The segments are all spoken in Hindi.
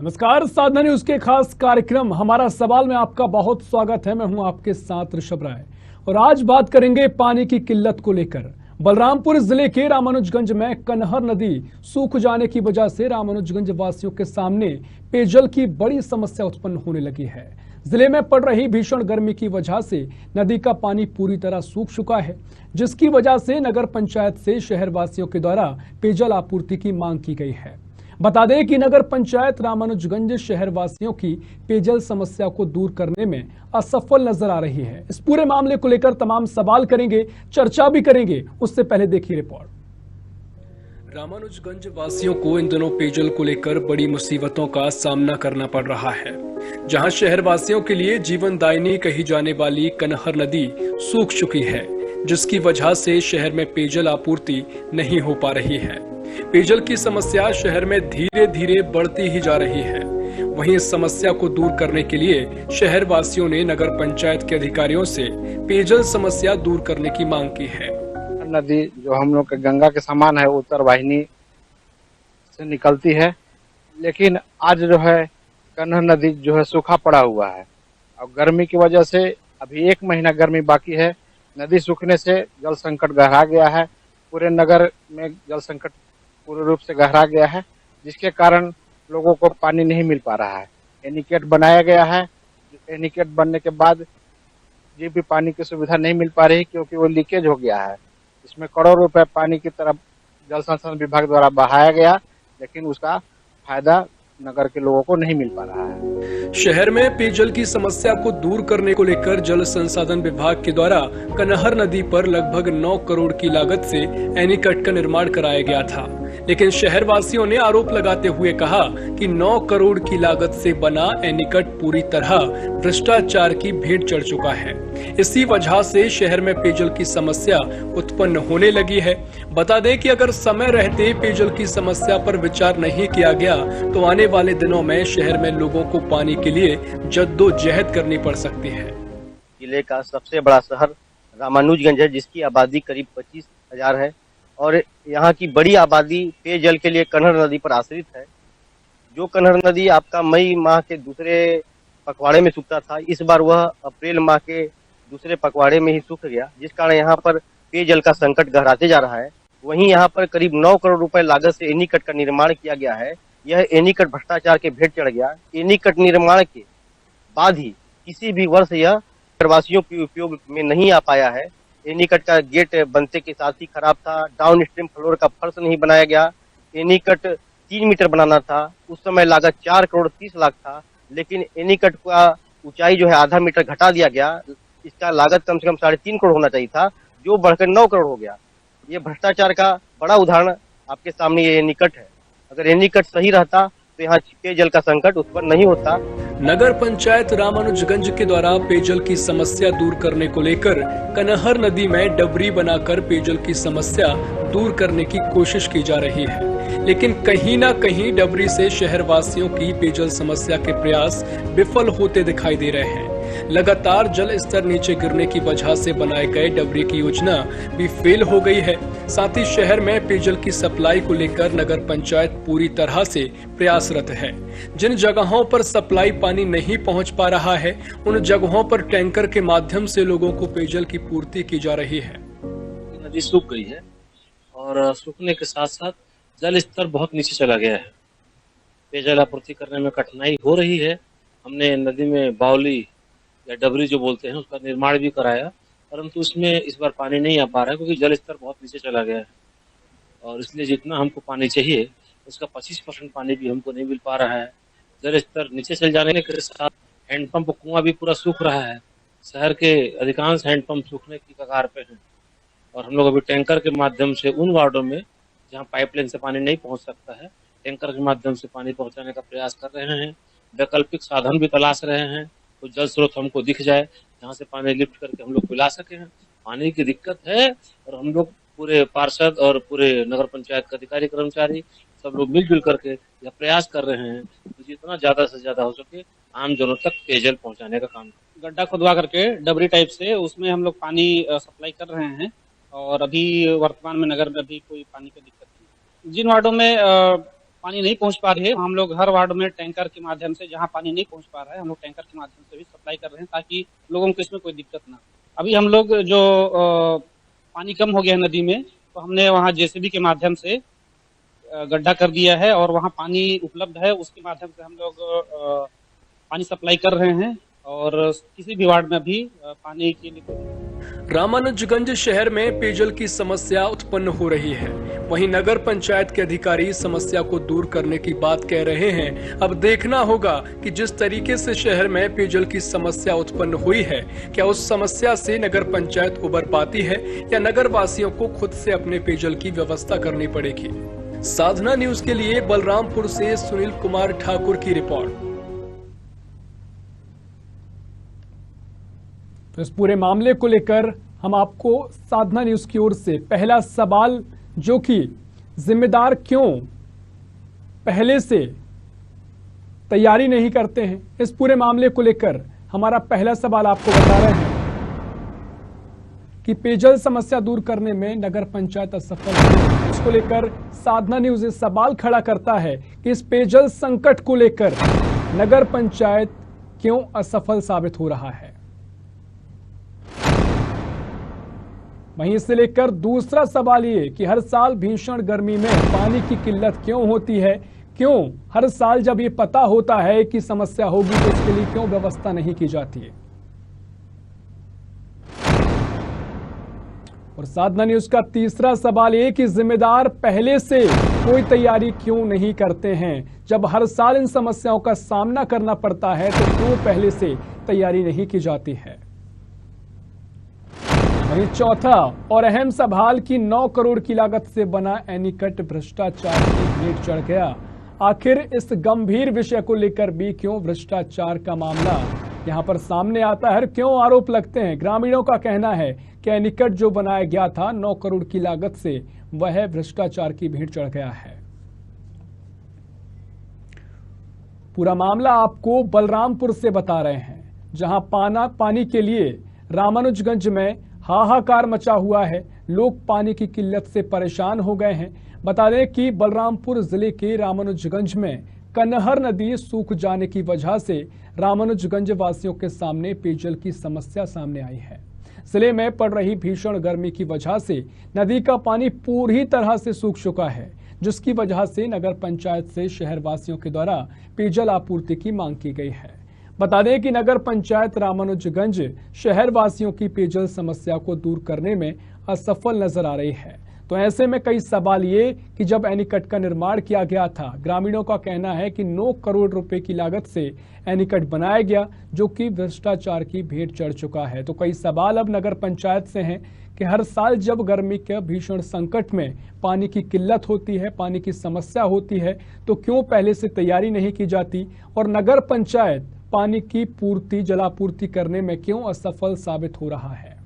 नमस्कार, साधना न्यूज के खास कार्यक्रम हमारा सवाल में आपका बहुत स्वागत है। मैं हूं आपके साथ ऋषभ राय और आज बात करेंगे पानी की किल्लत को लेकर। बलरामपुर जिले के रामानुजगंज में कनहर नदी सूख जाने की वजह से रामानुजगंज वासियों के सामने पेयजल की बड़ी समस्या उत्पन्न होने लगी है। जिले में पड़ रही भीषण गर्मी की वजह से नदी का पानी पूरी तरह सूख चुका है, जिसकी वजह से नगर पंचायत से शहर वासियों के द्वारा पेयजल आपूर्ति की मांग की गई है। बता दें कि नगर पंचायत रामानुजगंज शहर वासियों की पेयजल समस्या को दूर करने में असफल नजर आ रही है। इस पूरे मामले को लेकर तमाम सवाल करेंगे, चर्चा भी करेंगे। उससे पहले देखिए रिपोर्ट। रामानुजगंज वासियों को इन दिनों पेयजल को लेकर बड़ी मुसीबतों का सामना करना पड़ रहा है, जहां शहर वासियों के लिए जीवनदायिनी कही जाने वाली कनहर नदी सूख चुकी है, जिसकी वजह से शहर में पेयजल आपूर्ति नहीं हो पा रही है। पेयजल की समस्या शहर में धीरे धीरे बढ़ती ही जा रही है। वहीं इस समस्या को दूर करने के लिए शहर वासियों ने नगर पंचायत के अधिकारियों से पेयजल समस्या दूर करने की मांग की है। नदी जो हम लोग के गंगा के समान है, उत्तर वाहिनी से निकलती है, लेकिन आज जो है कन्ह नदी जो है सूखा पड़ा हुआ है और गर्मी की वजह से अभी 1 महीना गर्मी बाकी है। नदी सूखने से जल संकट गहरा गया है। पूरे नगर में जल संकट पूर्ण रूप से गहरा गया है, जिसके कारण लोगों को पानी नहीं मिल पा रहा है। एनीकट बनाया गया है। एनीकट बनने के बाद ये भी पानी की सुविधा नहीं मिल पा रही, क्योंकि वो लीकेज हो गया है। इसमें करोड़ रुपए पानी की तरफ जल संसाधन विभाग द्वारा बहाया गया, लेकिन उसका फायदा नगर के लोगों को नहीं मिल पा रहा है। शहर में पेयजल की समस्या को दूर करने को लेकर जल संसाधन विभाग के द्वारा कनहर नदी पर लगभग 9 करोड़ की लागत से एनीकट का निर्माण कराया गया था, लेकिन शहर वासियों ने आरोप लगाते हुए कहा कि 9 करोड़ की लागत से बना एनीकट पूरी तरह भ्रष्टाचार की भेंट चढ़ चुका है। इसी वजह से शहर में पेयजल की समस्या उत्पन्न होने लगी है। बता दें कि अगर समय रहते पेयजल की समस्या पर विचार नहीं किया गया तो आने वाले दिनों में शहर में लोगों को पानी के लिए जद्दोजहद करनी पड़ सकती है। जिले का सबसे बड़ा शहर रामानुजगंज है, जिसकी आबादी करीब 25,000 है और यहाँ की बड़ी आबादी पेयजल के लिए कन्हर नदी पर आश्रित है। जो कन्हर नदी आपका मई माह के दूसरे पखवाड़े में सूखता था, इस बार वह अप्रैल माह के दूसरे पखवाड़े में ही सूख गया, जिस कारण यहाँ पर पेयजल का संकट गहराते जा रहा है। वहीं यहाँ पर करीब 9 करोड़ रुपए लागत से एनीकट का निर्माण किया गया है। यह एनीकट भ्रष्टाचार के भेंट चढ़ गया। एनीकट निर्माण के बाद ही किसी भी वर्ष यह प्रवासियों के उपयोग में नहीं आ पाया है। एनीकट का गेट बनते के साथ ही खराब था। डाउन स्ट्रीम फ्लोर का फर्श नहीं बनाया गया। एनीकट 3 मीटर बनाना था, उस समय लागत 4 करोड़ 30 लाख था, लेकिन एनीकट का ऊंचाई जो है आधा मीटर घटा दिया गया। इसका लागत कम से कम 3.5 करोड़ होना चाहिए था, जो बढ़कर 9 करोड़ हो गया। ये भ्रष्टाचार का बड़ा उदाहरण आपके सामने ये एनीकट है। अगर एनीकट सही रहता तो यहाँ पेयजल का संकट उत्पन्न नहीं होता। नगर पंचायत रामानुजगंज के द्वारा पेयजल की समस्या दूर करने को लेकर कनहर नदी में डबरी बनाकर पेयजल की समस्या दूर करने की कोशिश की जा रही है, लेकिन कहीं ना कहीं डबरी से शहर वासियों की पेयजल समस्या के प्रयास विफल होते दिखाई दे रहे हैं। लगातार जल स्तर नीचे गिरने की वजह से बनाए गए डबरी की योजना भी फेल हो गई है। साथ ही शहर में पेयजल की सप्लाई को लेकर नगर पंचायत पूरी तरह से प्रयासरत है। जिन जगहों पर सप्लाई पानी नहीं पहुंच पा रहा है, उन जगहों पर टैंकर के माध्यम से लोगों को पेयजल की पूर्ति की जा रही है। नदी सूख गई है और सूखने के साथ साथ जल स्तर बहुत नीचे चला गया है। पेयजल आपूर्ति करने में कठिनाई हो रही है। हमने नदी में बावली या डबरी जो बोलते हैं उसका निर्माण भी कराया, परंतु उसमें इस बार पानी नहीं आ पा रहा है, क्योंकि जल स्तर बहुत नीचे चला गया है और इसलिए जितना हमको पानी चाहिए उसका 25% पानी भी हमको नहीं मिल पा रहा है। जल स्तर नीचे चल जाने के साथ हैंडपंप कुआं भी पूरा सूख रहा है। शहर के अधिकांश हैंडपंप सूखने की कगार पे हैं और हम लोग अभी टैंकर के माध्यम से उन वार्डों में जहाँ पाइपलाइन से पानी नहीं पहुँच सकता है, टैंकर के माध्यम से पानी पहुँचाने का प्रयास कर रहे हैं। वैकल्पिक साधन भी तलाश रहे हैं, तो जल स्रोत हमको दिख जाए जहाँ से पानी लिफ्ट करके हम लोग पिला सके हैं। पानी की दिक्कत है और हम लोग पूरे पार्षद और पूरे नगर पंचायत के अधिकारी कर्मचारी सब लोग मिलजुल करके यह प्रयास कर रहे हैं तो जितना ज्यादा से ज्यादा हो सके आम जनों तक पेयजल पहुंचाने का काम। गड्ढा खुदवा करके डबरी टाइप से उसमें हम लोग पानी सप्लाई कर रहे हैं और अभी वर्तमान में नगर में अभी कोई पानी की दिक्कत नहीं। जिन वार्डों में पानी नहीं पहुंच पा रही है। हम लोग हर वार्ड में टैंकर के माध्यम से, जहां पानी नहीं पहुंच पा रहा है, हम लोग टैंकर के माध्यम से भी सप्लाई कर रहे हैं ताकि लोगों को इसमें कोई दिक्कत ना। अभी हम लोग जो पानी कम हो गया है नदी में, तो हमने वहाँ जेसीबी के माध्यम से गड्ढा कर दिया है और वहाँ पानी उपलब्ध है। उसके माध्यम से हम लोग पानी सप्लाई कर रहे हैं और किसी भी वार्ड में अभी पानी के लिए। रामानुजगंज शहर में पेयजल की समस्या उत्पन्न हो रही है। वहीं नगर पंचायत के अधिकारी समस्या को दूर करने की बात कह रहे हैं। अब देखना होगा कि जिस तरीके से शहर में पेयजल की समस्या उत्पन्न हुई है, क्या उस समस्या से नगर पंचायत उबर पाती है या नगर वासियों को खुद से अपने पेयजल की व्यवस्था करनी पड़ेगी। साधना न्यूज के लिए बलरामपुर से सुनील कुमार ठाकुर की रिपोर्ट। तो इस पूरे मामले को लेकर हम आपको साधना न्यूज की ओर से पहला सवाल, जो कि जिम्मेदार क्यों पहले से तैयारी नहीं करते हैं, इस पूरे मामले को लेकर हमारा पहला सवाल आपको बता रहे हैं कि पेयजल समस्या दूर करने में नगर पंचायत असफल है। इसको लेकर साधना न्यूज ये सवाल खड़ा करता है कि इस पेयजल संकट को लेकर नगर पंचायत क्यों असफल साबित हो रहा है। वहीं इससे लेकर दूसरा सवाल ये कि हर साल भीषण गर्मी में पानी की किल्लत क्यों होती है, क्यों हर साल जब ये पता होता है कि समस्या होगी तो इसके लिए क्यों व्यवस्था नहीं की जाती है। और साधना न्यूज का तीसरा सवाल ये कि जिम्मेदार पहले से कोई तैयारी क्यों नहीं करते हैं। जब हर साल इन समस्याओं का सामना करना पड़ता है तो क्यों पहले से तैयारी नहीं की जाती है। वहीं चौथा और अहम सवाल कि 9 करोड़ की लागत से बना एनीकट भ्रष्टाचार की भेंट चढ़ गया। आखिर इस गंभीर विषय को लेकर भी क्यों भ्रष्टाचार का मामला यहां पर सामने आता है, क्यों आरोप लगते हैं। ग्रामीणों का कहना है कि एनीकट जो बनाया गया था 9 करोड़ की लागत से, वह भ्रष्टाचार की भेंट चढ़ गया है। पूरा मामला आपको बलरामपुर से बता रहे हैं, जहां पानी के लिए रामानुजगंज में हाहाकार मचा हुआ है। लोग पानी की किल्लत से परेशान हो गए हैं। बता दें कि बलरामपुर जिले के रामानुजगंज में कनहर नदी सूख जाने की वजह से रामानुजगंज वासियों के सामने पेयजल की समस्या सामने आई है। जिले में पड़ रही भीषण गर्मी की वजह से नदी का पानी पूरी तरह से सूख चुका है, जिसकी वजह से नगर पंचायत से शहर वासियों के द्वारा पेयजल आपूर्ति की मांग की गई है। बता दें कि नगर पंचायत रामानुजगंज शहर वासियों की पेयजल समस्या को दूर करने में असफल नजर आ रही है। तो ऐसे में कई सवाल ये कि जब एनीकट का निर्माण किया गया था, ग्रामीणों का कहना है कि 9 करोड़ रुपए की लागत से एनीकट बनाया गया, जो कि भ्रष्टाचार की भेंट चढ़ चुका है। तो कई सवाल अब नगर पंचायत से हैं कि हर साल जब गर्मी के भीषण संकट में पानी की किल्लत होती है, पानी की समस्या होती है, तो क्यों पहले से तैयारी नहीं की जाती और नगर पंचायत पानी की पूर्ति, जलापूर्ति करने में क्यों असफल साबित हो रहा है।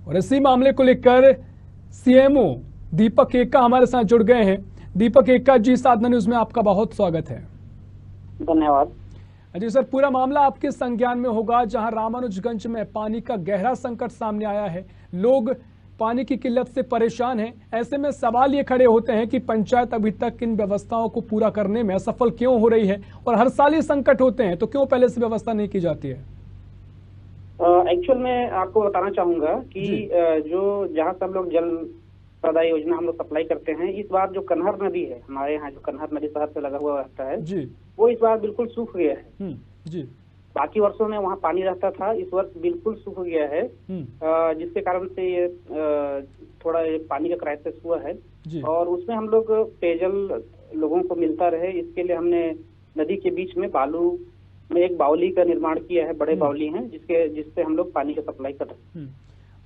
और इसी मामले को लेकर सीएमओ दीपक एक्का हमारे साथ जुड़ गए हैं। दीपक एक्का जी, साधना न्यूज में आपका बहुत स्वागत है। धन्यवाद जी सर, पूरा मामला आपके संज्ञान में होगा, जहां रामानुजगंज में पानी का गहरा संकट सामने आया है। लोग पानी की किल्लत से परेशान हैं। ऐसे में सवाल ये खड़े होते हैं कि पंचायत अभी तक इन व्यवस्थाओं को पूरा करने में असफल क्यों हो रही है, और हर साल ये संकट होते हैं तो क्यों पहले से व्यवस्था नहीं की जाती है। एक्चुअल में आपको बताना चाहूंगा कि जो जहाँ से हम लोग जल प्रदाय योजना हम लोग सप्लाई करते हैं, इस बार जो कन्हर नदी है, हमारे यहाँ जो कन्हर नदी शहर से लगा हुआ रहता है जी, वो इस बार बिल्कुल सूख गया है। जी, बाकी वर्षों में वहाँ पानी रहता था, इस वर्ष बिल्कुल सूख गया है, जिसके कारण से ये थोड़ा पानी का क्राइसिस हुआ है। और उसमें हम लोग पेयजल लोगों को मिलता रहे, इसके लिए हमने नदी के बीच में बालू में एक बावली का निर्माण किया है। बड़े बावली हैं जिससे हम लोग पानी का सप्लाई कर रहे हैं।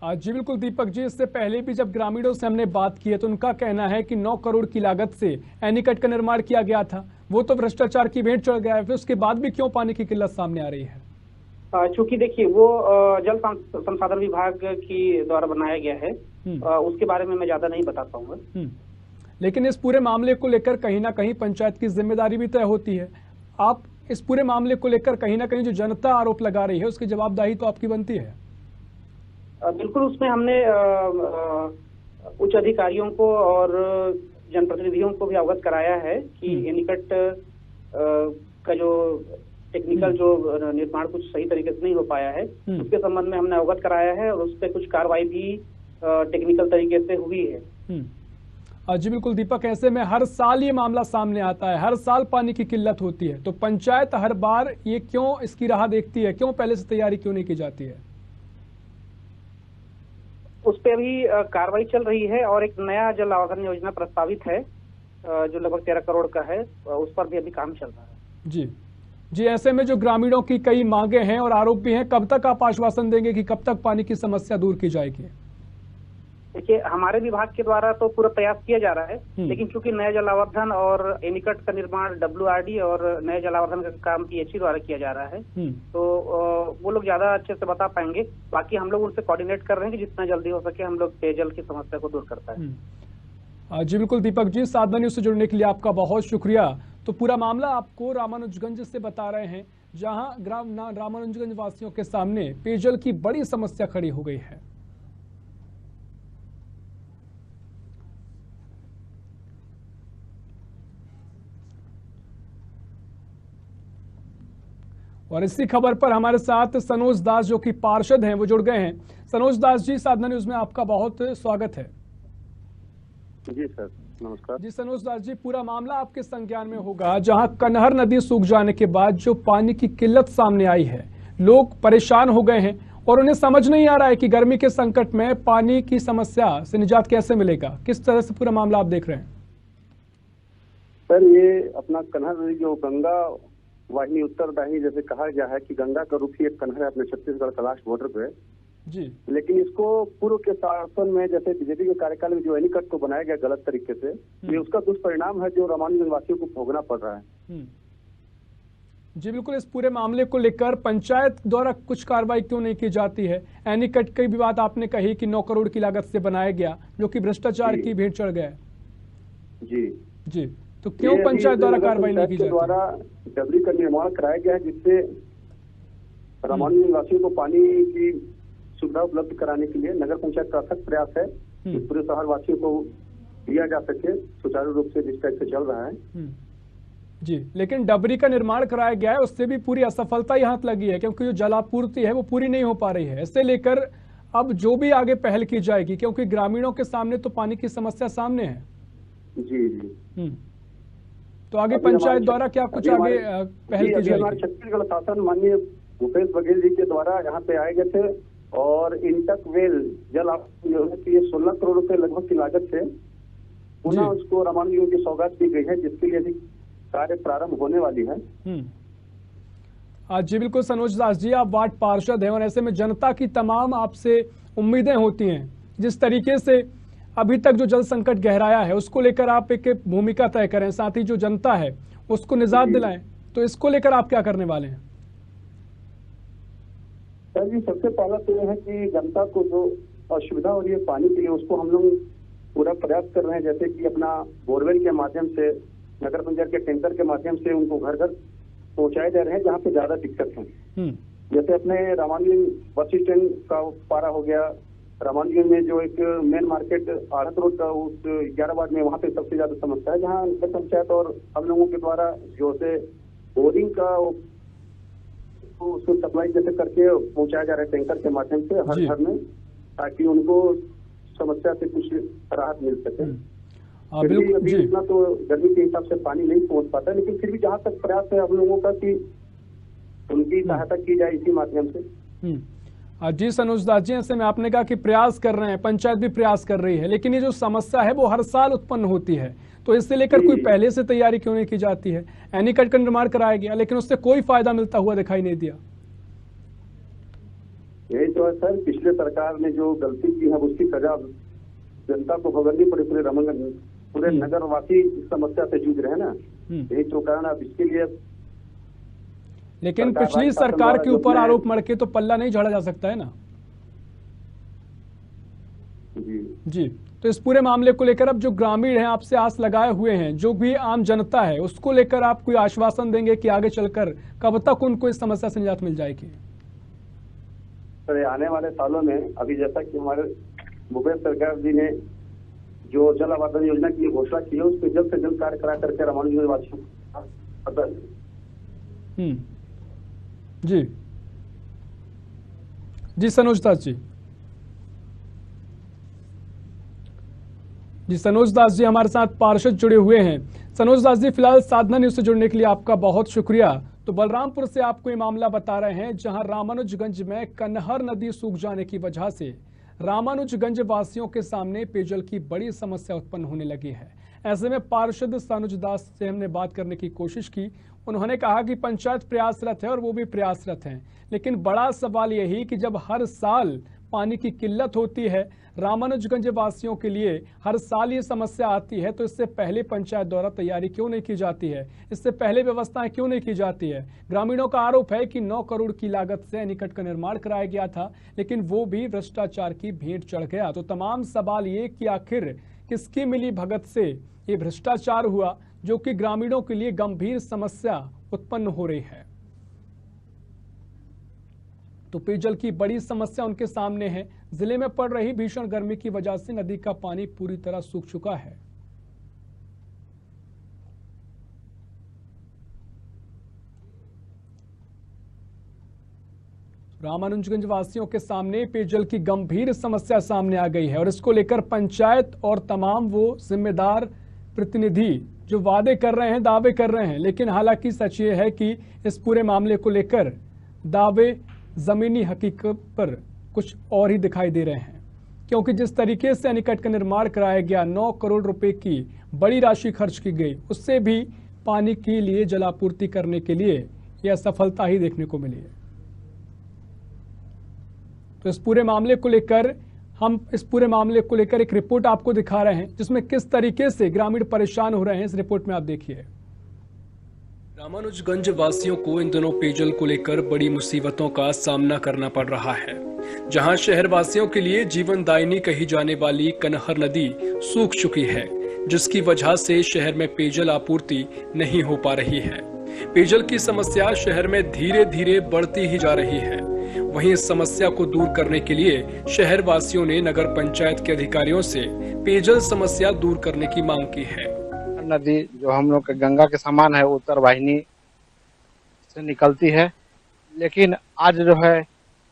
जी बिल्कुल दीपक जी, इससे पहले भी जब ग्रामीणों से हमने बात की है तो उनका कहना है कि 9 करोड़ की लागत से एनीकट का निर्माण किया गया था, वो तो भ्रष्टाचार की भेंट चढ़ गया है, फिर उसके बाद भी क्यों पानी की किल्लत सामने आ रही है। चूंकि देखिए वो जल संसाधन विभाग की द्वारा बनाया गया है, उसके बारे में मैं ज्यादा नहीं बता पाऊंगा। लेकिन इस पूरे मामले को लेकर कहीं ना कहीं पंचायत की जिम्मेदारी भी तय होती है। आप इस पूरे मामले को लेकर कहीं ना कहीं जो जनता आरोप लगा रही है उसकी जवाबदेही तो आपकी बनती है। बिल्कुल, उसमें हमने उच्च अधिकारियों को और जनप्रतिनिधियों को भी अवगत कराया है कि एनीकट का जो टेक्निकल जो निर्माण कुछ सही तरीके से नहीं हो पाया है, उसके संबंध में हमने अवगत कराया है और उस पर कुछ कार्रवाई भी टेक्निकल तरीके से हुई है। जी बिल्कुल दीपक, ऐसे में हर साल ये मामला सामने आता है, हर साल पानी की किल्लत होती है, तो पंचायत हर बार ये क्यों इसकी राह देखती है, क्यों पहले से तैयारी क्यों नहीं की जाती है? उस पर अभी कार्रवाई चल रही है और एक नया जल आवर्धन योजना प्रस्तावित है जो लगभग 13 करोड़ का है, उस पर भी अभी काम चल रहा है। जी, ऐसे में जो ग्रामीणों की कई मांगे हैं और आरोप भी हैं, कब तक आप आश्वासन देंगे कि कब तक पानी की समस्या दूर की जाएगी? देखिए, हमारे विभाग के द्वारा तो पूरा प्रयास किया जा रहा है, लेकिन चूंकि नया जलावर्धन और एनीकट का निर्माण WRD और नए जलावर्धन का काम PHE द्वारा किया जा रहा है, तो वो लोग ज्यादा अच्छे से बता पाएंगे। बाकी हम लोग उनसे कोऑर्डिनेट कर रहे हैं कि जितना जल्दी हो सके हम लोग पेयजल की समस्या को दूर कर पाए। जी बिल्कुल दीपक जी, साधना न्यूज से जुड़ने के लिए आपका बहुत शुक्रिया। तो पूरा मामला आपको रामानुजगंज से बता रहे हैं, जहां रामानुजगंज वासियों के सामने पेयजल की बड़ी समस्या खड़ी हो गई है। और इसी खबर पर हमारे साथ सनोज दास जो कि पार्षद हैं वो जुड़ गए हैं। सनोज दास जी, साधना न्यूज में आपका बहुत स्वागत है। जी सर, नमस्कार। जी सनोज दास जी, पूरा मामला आपके संज्ञान में होगा, जहां कन्हर नदी सूख जाने के बाद जो पानी की किल्लत सामने आई है, लोग परेशान हो गए हैं और उन्हें समझ नहीं आ रहा है कि गर्मी के संकट में पानी की समस्या से निजात कैसे मिलेगा। किस तरह से पूरा मामला आप देख रहे हैं? सर, ये अपना कन्हर नदी जो गंगा वाहिनी उत्तर वाहिनी जैसे कहा गया है कि गंगा का रुख ही एक कन्हर है अपने छत्तीसगढ़ का लास्ट बॉर्डर पे जी, लेकिन इसको पूर्व के शासन में जैसे बीजेपी के कार्यकाल में जो एनीकट को बनाया गया गलत तरीके से, ये उसका दुष्परिणाम है जो रामानुजगंज वासियों को भोगना पड़ रहा है। जी बिल्कुल, इस पूरे मामले को लेकर पंचायत द्वारा कुछ कार्रवाई क्यों नहीं की जाती है? एनीकट की भी बात आपने कही कि 9 करोड़ की लागत से बनाया गया, जो कि भ्रष्टाचार की भेंट चढ़ गया है। जी, तो क्यों पंचायत द्वारा कार्रवाई नहीं की जाती? द्वारा डबरी का निर्माण कराया गया है जिससे रामानुजगंज वासियों को पानी की सुविधा उपलब्ध कराने के लिए नगर पंचायत का अथक प्रयास है कि पूरे शहर वासियों को दिया जा सके सुचारू रूप से, जिस टाइप से चल रहा है। जी, लेकिन डबरी का निर्माण कराया गया है, उससे भी पूरी असफलता यहाँ लगी है, क्योंकि जो जलापूर्ति है वो पूरी नहीं हो पा रही है। इससे लेकर अब जो भी आगे पहल की जाएगी, क्योंकि ग्रामीणों के सामने तो पानी की समस्या सामने है। जी, तो आगे पंचायत द्वारा क्या कुछ आगे पहल की जाएगी? हमारे छत्तीसगढ़ शासन माननीय भूपेश बघेल जी के द्वारा यहाँ पे आए गए थे और इंटक वेल जल योजना की 16 करोड़ रुपए लगभग की लागत से पुनः उसको रामानुजगंज की सौगात दी गई है, जिसके लिए भी कार्य प्रारंभ होने वाली है। जी बिल्कुल सनोज दास जी, आप वार्ड पार्षद हैं और ऐसे में जनता की तमाम आपसे उम्मीदें होती हैं। जिस तरीके से अभी तक जो जल संकट गहराया है उसको लेकर आप एक भूमिका तय करें, साथ ही जो जनता है उसको निजात दिलाएं, तो इसको लेकर आप क्या करने वाले हैं? सर जी, सबसे पहला तो यह है कि जनता को जो असुविधा हो रही है पानी के लिए, उसको हम लोग पूरा प्रयास कर रहे हैं, जैसे कि अपना बोरवेल के माध्यम से, नगर पंचायत के टैंकर के माध्यम से उनको घर घर पहुंचाए जा रहे हैं जहाँ पे ज्यादा दिक्कत है। जैसे अपने रामानुजगंज बस स्टैंड का पारा हो गया, रामानुजगंज में जो एक मेन मार्केट आढ़त रोड का उस 11 वार्ड में, वहाँ पे सबसे ज्यादा समस्या है, जहाँ नगर पंचायत और हम लोगों के द्वारा जो से बोरिंग का उसको सप्लाई जैसे करके पहुंचाया जा रहा है टैंकर के माध्यम से हर घर में, ताकि उनको समस्या से कुछ राहत मिल सके। अभी इतना तो गर्मी के हिसाब से पानी नहीं पहुंच पाता, लेकिन फिर भी जहाँ तक प्रयास है हम लोगों का कि उनकी सहायता की जाए इसी माध्यम से। जी सनोज दास जी, ऐसे में आपने कहा कि प्रयास कर रहे हैं, पंचायत भी प्रयास कर रही है, लेकिन ये जो समस्या है वो हर साल उत्पन्न होती है, तो इससे लेकर कोई पहले से तैयारी क्यों नहीं की जाती है? एनीकट का निर्माण कराया गया लेकिन उससे कोई फायदा मिलता हुआ दिखाई नहीं दिया। यही तो है सर, पिछले सरकार ने जो गलती की है उसकी सजा जनता को भुगतनी पड़ी, पूरे नगर वासी इस समस्या से जूझ रहे हैं ना, यही तो कारण अब इसके लिए। लेकिन पिछली सरकार के ऊपर आरोप मढ़ के तो पल्ला नहीं झाड़ा जा सकता है ना। जी, तो इस पूरे मामले को लेकर अब जो ग्रामीण हैं आपसे आस लगाए हुए हैं, जो भी आम जनता है, उसको लेकर आप कोई आश्वासन देंगे कि आगे चलकर कब तक उनको इस समस्या से निजात मिल जाएगी? सर, आने वाले सालों में अभी जैसा कि हमारे भूपेश सरकार जी ने जो जल आवर्धन योजना की घोषणा की है, उस पर जल्द से जल्द कार्य करा करके रामानुजगंज वासियों जी जी सनोज दास जी सनोज दास जी हमारे साथ पार्षद जुड़े हुए हैं। सनोज दास जी, फिलहाल साधना न्यूज से जुड़ने के लिए आपका बहुत शुक्रिया। तो बलरामपुर से आपको ये मामला बता रहे हैं, जहां रामानुजगंज में कन्हर नदी सूख जाने की वजह से रामानुजगंज वासियों के सामने पेयजल की बड़ी समस्या उत्पन्न होने लगी है। ऐसे में पार्षद सनोज दास से हमने बात करने की कोशिश की। उन्होंने कहा कि पंचायत प्रयासरत है और वो भी प्रयासरत हैं, लेकिन बड़ा सवाल यही कि जब हर साल पानी की किल्लत होती है, रामानुजगंज वासियों के लिए हर साल ये समस्या आती है, तो इससे पहले पंचायत द्वारा तैयारी क्यों नहीं की जाती है? इससे पहले व्यवस्थाएं क्यों नहीं की जाती है? ग्रामीणों का आरोप है कि 9 करोड़ की लागत से एनीकट का निर्माण कराया गया था, लेकिन वो भी भ्रष्टाचार की भेंट चढ़ गया। तो तमाम सवाल ये कि आखिर किसकी मिली भगत से ये भ्रष्टाचार हुआ, जो कि ग्रामीणों के लिए गंभीर समस्या उत्पन्न हो रही है। तो पेयजल की बड़ी समस्या उनके सामने है। जिले में पड़ रही भीषण गर्मी की वजह से नदी का पानी पूरी तरह सूख चुका है। रामानुजगंज वासियों के सामने पेयजल की गंभीर समस्या सामने आ गई है और इसको लेकर पंचायत और तमाम वो जिम्मेदार प्रतिनिधि जो वादे कर रहे हैं, दावे कर रहे हैं, लेकिन हालांकि सच ये है कि इस पूरे मामले को लेकर दावे जमीनी हकीकत पर कुछ और ही दिखाई दे रहे हैं, क्योंकि जिस तरीके से एनीकट का निर्माण कराया गया, 9 करोड़ रुपए की बड़ी राशि खर्च की गई, उससे भी पानी के लिए जलापूर्ति करने के लिए यह असफलता ही देखने को मिली है। तो इस पूरे मामले को लेकर एक रिपोर्ट आपको दिखा रहे हैं, जिसमें किस तरीके से ग्रामीण परेशान हो रहे हैं। इस रिपोर्ट में आप देखिए। रामानुजगंज वासियों को इन दिनों पेयजल को लेकर बड़ी मुसीबतों का सामना करना पड़ रहा है, जहां शहर वासियों के लिए जीवनदायिनी कही जाने वाली कन्हर नदी सूख चुकी है, जिसकी वजह से शहर में पेयजल आपूर्ति नहीं हो पा रही है। पेयजल की समस्या शहर में धीरे धीरे बढ़ती ही जा रही है। वहीं इस समस्या को दूर करने के लिए शहर वासियों ने नगर पंचायत के अधिकारियों से पेयजल समस्या दूर करने की मांग की है। नदी जो हम लोग के गंगा के समान है, उत्तर वाहिनी से निकलती है, लेकिन आज जो है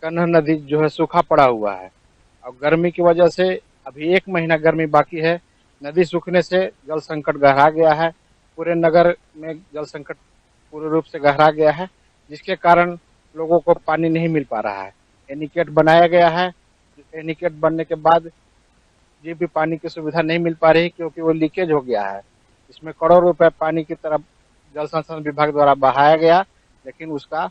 कन्हर नदी जो है सूखा पड़ा हुआ है और गर्मी की वजह से अभी 1 महीना गर्मी बाकी है। नदी सूखने से जल संकट गहरा गया है, पूरे नगर में जल संकट पूर्ण रूप से गहरा गया है, जिसके कारण लोगों को पानी नहीं मिल पा रहा है। एनीकट बनाया गया है, एनीकट बनने के बाद ये भी पानी की सुविधा नहीं मिल पा रही, क्योंकि वो लीकेज हो गया है। इसमें करोड़ रुपए पानी की तरफ जल संसाधन विभाग द्वारा बहाया गया, लेकिन उसका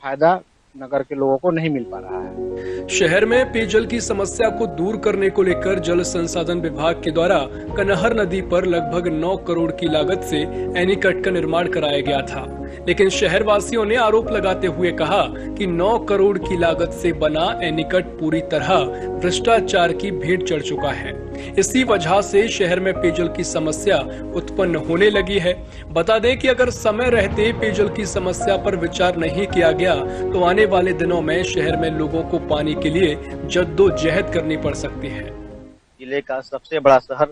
फायदा नगर के लोगों को नहीं मिल पा रहा है। शहर में पेयजल की समस्या को दूर करने को लेकर जल संसाधन विभाग के द्वारा कन्हर नदी पर लगभग 9 करोड़ की लागत से एनीकट का निर्माण कराया गया था, लेकिन शहर वासियों ने आरोप लगाते हुए कहा कि 9 करोड़ की लागत से बना एनीकट पूरी तरह भ्रष्टाचार की भेंट चढ़ चुका है। इसी वजह से शहर में पेयजल की समस्या उत्पन्न होने लगी है। बता दें कि अगर समय रहते पेयजल की समस्या पर विचार नहीं किया गया, तो आने वाले दिनों में शहर में लोगों को पानी के लिए जद्दोजहद करनी पड़ सकती है। जिले का सबसे बड़ा शहर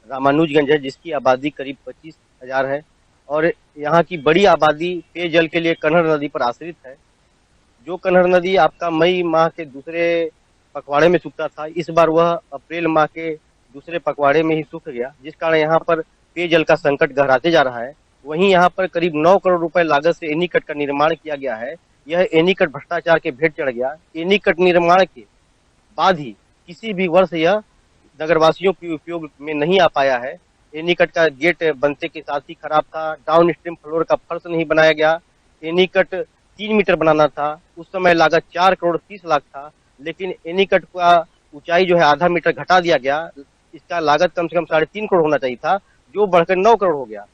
रामानुजगंज है, जिसकी आबादी करीब 25,000 है और यहाँ की बड़ी आबादी पेयजल के लिए कन्हर नदी पर आश्रित है। जो कन्हर नदी आपका मई माह के दूसरे पखवाड़े में सूखता था, इस बार वह अप्रैल माह के दूसरे पखवाड़े में ही सूख गया, जिस कारण यहाँ पर पेयजल का संकट गहराते जा रहा है। वहीं यहाँ पर करीब 9 करोड़ रुपए लागत से एनीकट का निर्माण किया गया है। यह एनीकट भ्रष्टाचार के भेंट चढ़ गया। एनीकट निर्माण के बाद ही किसी भी वर्ष यह नगरवासियों के उपयोग में नहीं आ पाया है। एनीकट का गेट बनते के साथ ही खराब था, डाउन स्ट्रीम फ्लोर का फर्श नहीं बनाया गया। एनीकट 3 मीटर बनाना था, उस समय लागत 4 करोड़ 30 लाख था, लेकिन एनीकट का ऊंचाई जो है आधा मीटर घटा दिया गया। इसका लागत कम से कम 3.5 करोड़ होना चाहिए था, जो बढ़कर 9 करोड़ हो गया।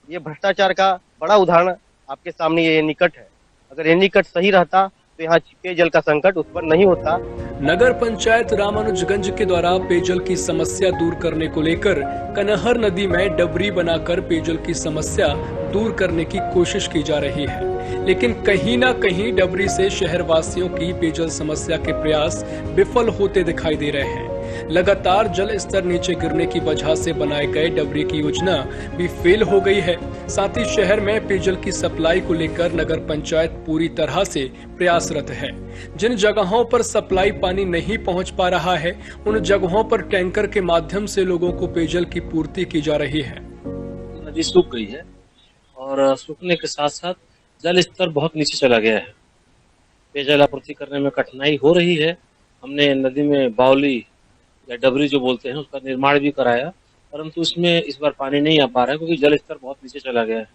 ये भ्रष्टाचार का बड़ा उदाहरण आपके सामने ये एनीकट है। अगर एनीकट सही रहता तो यहाँ पेयजल का संकट उत्पन्न नहीं होता। नगर पंचायत रामानुजगंज के द्वारा पेयजल की समस्या दूर करने को लेकर कनहर नदी में डबरी बनाकर पेयजल की समस्या दूर करने की कोशिश की जा रही है, लेकिन कहीं ना कहीं डबरी से शहरवासियों की पेयजल समस्या के प्रयास विफल होते दिखाई दे रहे हैं। लगातार जल स्तर नीचे गिरने की वजह से बनाए गए डबरी की योजना भी फेल हो गई है। साथ ही शहर में पेयजल की सप्लाई को लेकर नगर पंचायत पूरी तरह से प्रयासरत है। जिन जगहों पर सप्लाई पानी नहीं पहुंच पा रहा है, उन जगहों पर टैंकर के माध्यम से लोगों को पेयजल की पूर्ति की जा रही है। नदी सूख गई है और सूखने के साथ साथ जल स्तर बहुत नीचे चला गया है। पेयजल आपूर्ति करने में कठिनाई हो रही है। हमने नदी में बावली या डबरी जो बोलते हैं उसका निर्माण भी कराया, परंतु उसमें इस बार पानी नहीं आ पा रहा है क्योंकि जल स्तर बहुत नीचे चला गया है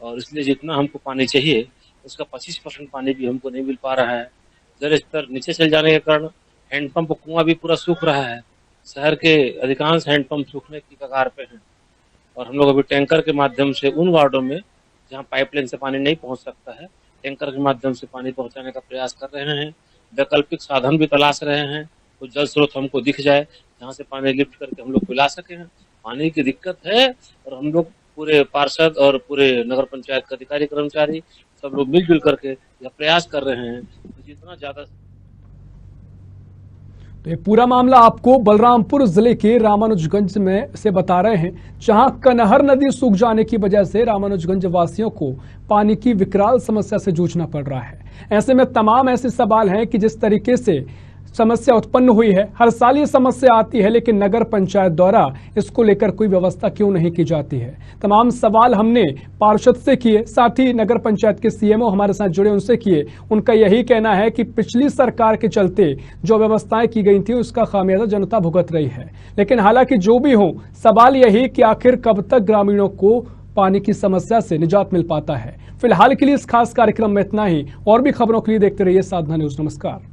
और इसलिए जितना हमको पानी चाहिए उसका 25% पानी भी हमको नहीं मिल पा रहा है। जल स्तर नीचे चल जाने के कारण हैंडपंप कुआं भी पूरा सूख रहा है। शहर के अधिकांश हैंडपंप सूखने की कगार पे हैं और हम लोग अभी टैंकर के माध्यम से उन वार्डों में जहाँ पाइपलाइन से पानी नहीं पहुँच सकता है, टैंकर के माध्यम से पानी पहुँचाने का प्रयास कर रहे हैं। वैकल्पिक साधन भी तलाश रहे हैं, कुछ जल स्रोत हमको दिख जाए जहाँ से पानी लिफ्ट करके हम लोग पिला सके हैं। पानी की दिक्कत है और हम लोग पूरे पार्षद और पूरे नगर पंचायत के अधिकारी कर्मचारी सब लोग मिलजुल करके यह प्रयास कर रहे हैं जितना ज्यादा। तो ये पूरा मामला आपको बलरामपुर जिले के रामानुजगंज में से बता रहे हैं, जहां कनहर नदी सूख जाने की वजह से रामानुजगंज वासियों को पानी की विकराल समस्या से जूझना पड़ रहा है। ऐसे में तमाम ऐसे सवाल हैं कि जिस तरीके से समस्या उत्पन्न हुई है, हर साल ये समस्या आती है, लेकिन नगर पंचायत द्वारा इसको लेकर कोई व्यवस्था क्यों नहीं की जाती है। तमाम सवाल हमने पार्षद से किए, साथ ही नगर पंचायत के सीएमओ हमारे साथ जुड़े उनसे किए। उनका यही कहना है कि पिछली सरकार के चलते जो व्यवस्थाएं की गई थी उसका खामियाजा जनता भुगत रही है। लेकिन हालांकि जो भी हो, सवाल यही कि आखिर कब तक ग्रामीणों को पानी की समस्या से निजात मिल पाता है। फिलहाल के लिए इस खास कार्यक्रम में इतना ही। और भी खबरों के लिए देखते रहिए साधना न्यूज। नमस्कार।